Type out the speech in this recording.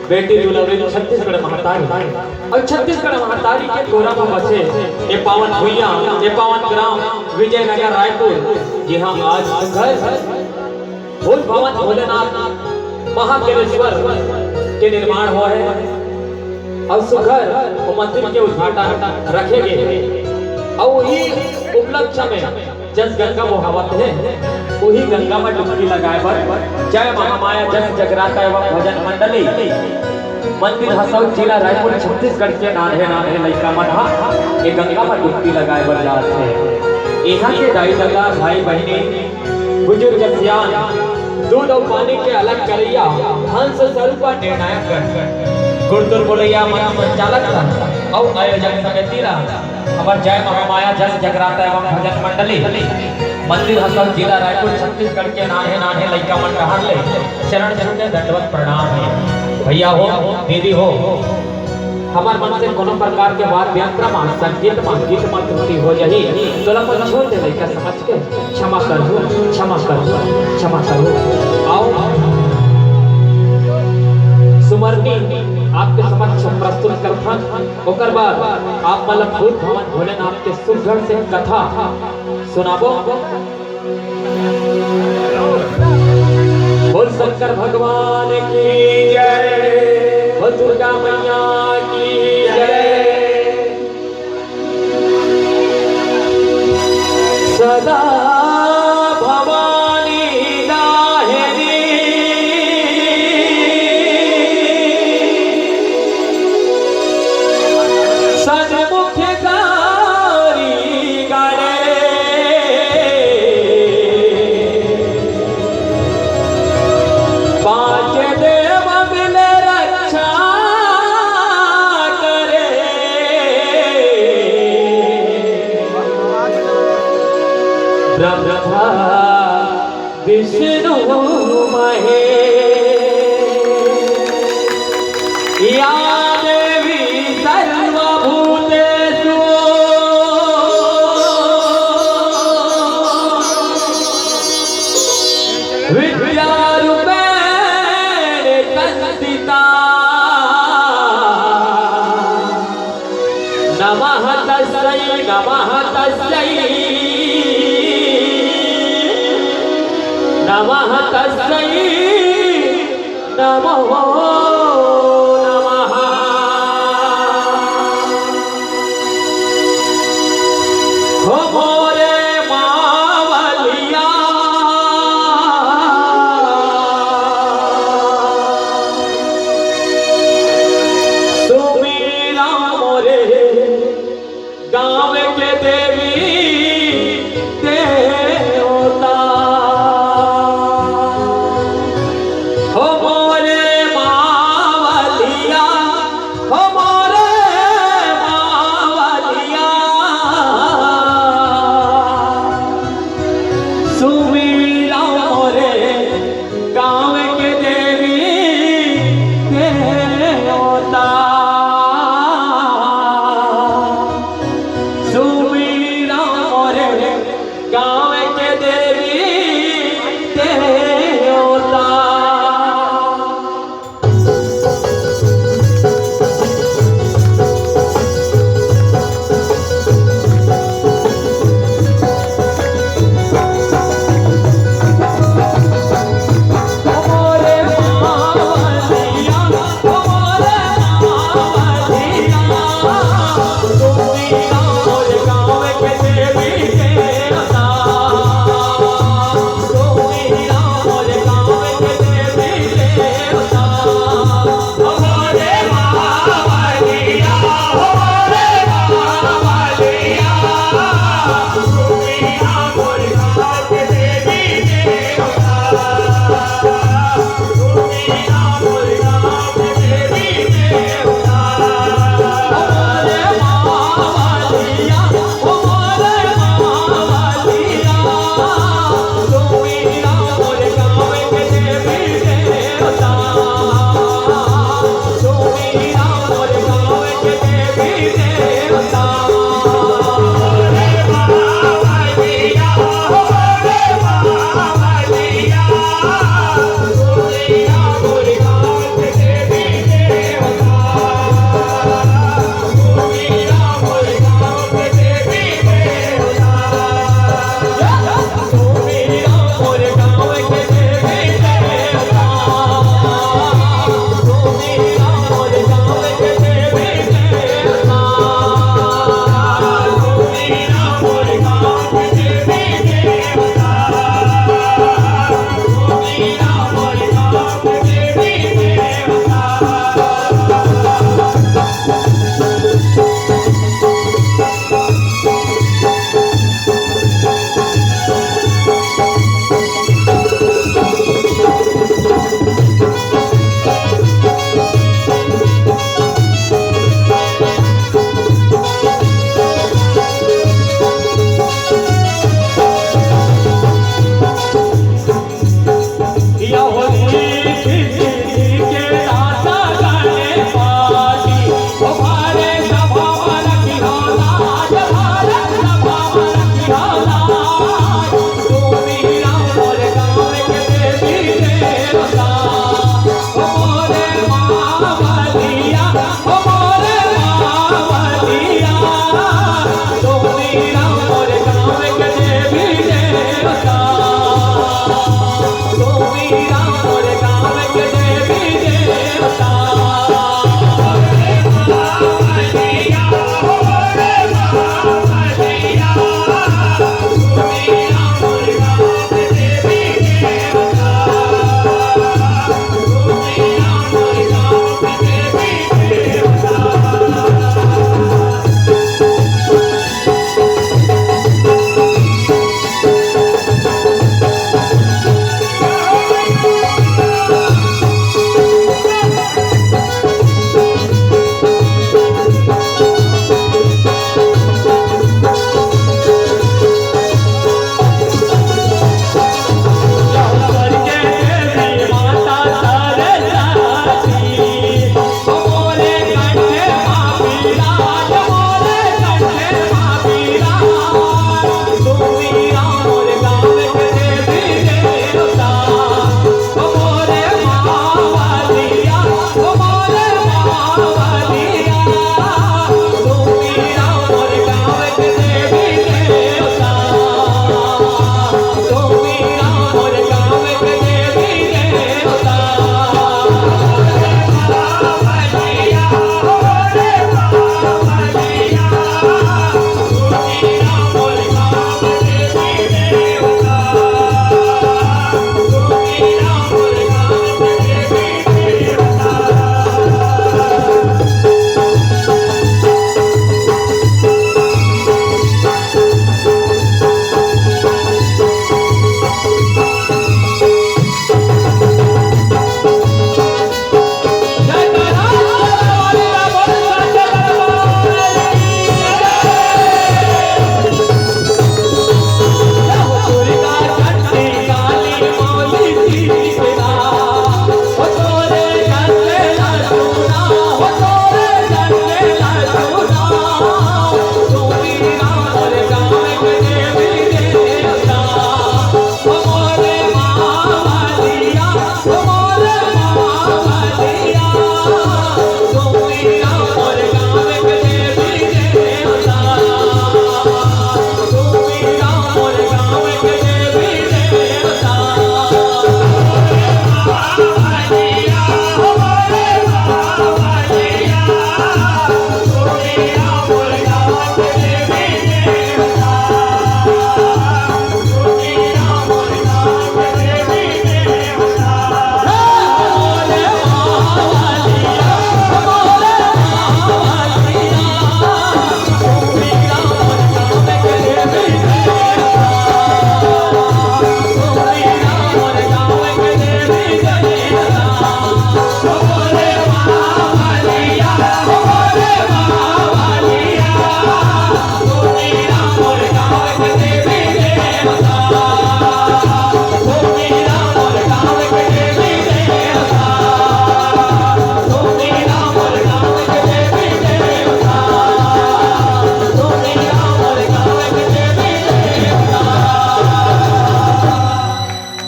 बेटी दुलारी छत्तीसगढ़ महतारी और छत्तीसगढ़ महतारी के गोरा में बसे ये पावन भुइया ये पावन ग्राम विजयनगर रायपुर। जी हाँ, आज घर भूल भवन भोलेनाथ महाकेलेश्वर के निर्माण हुआ है और सुखर मंदिर के उद्घाटन रखे गए और वही उपलक्ष्य में जस गंगा मोहावत है वही गंगा में डुबकी लगाए पर जय महामाया जस जगराता एवं भजन मंडली मंदिर हसौद जिला रायपुर छत्तीसगढ़ के नान्हे लड़का मन ये गंगा में डुबकी लगाए पर जात है। यहाँ के दाई दादा भाई बहनी बुजुर्ग सियान दूध और पानी के अलग करैया हंस स्वरूप निर्णायक गुरुदुर बोलैया मन संचालक और आयोजक समिति हमार जय महामाया जस जगराता एवं भजन मंडली मंदिर हसौद जिला रायपुर छत्तीसगढ़ के नान्हे लड़का मन रहन ले चरण छूटे दंडवत प्रणाम है। भैया हो दीदी हो, हमार मन से कोनो प्रकार के बात व्याक्रम संगीत मान गीत मान त्रुटि हो जाही तो लपन छोड़ दे लड़का समझ के क्षमा करो क्षमा करो क्षमा करो। आओ सुमरनी आपके समक्ष प्रस्तुत करथन ओकर बाद आप मतलब भूल भवन भोलेनाथ के सुघड़ से कथा सुनाबो। बोल शंकर भगवान की जय, बोल दुर्गा मैया की सदा भवानी दाहिनी सन्मुख कारी गणे पांच देव मिले रक्षा करे ब्रह्मा विष्णु महेश या देवी सर्वभूतेषु विद्यारूपेण संस्थिता नमः तस्यै नमः तस्यै नमः तस्यै नमो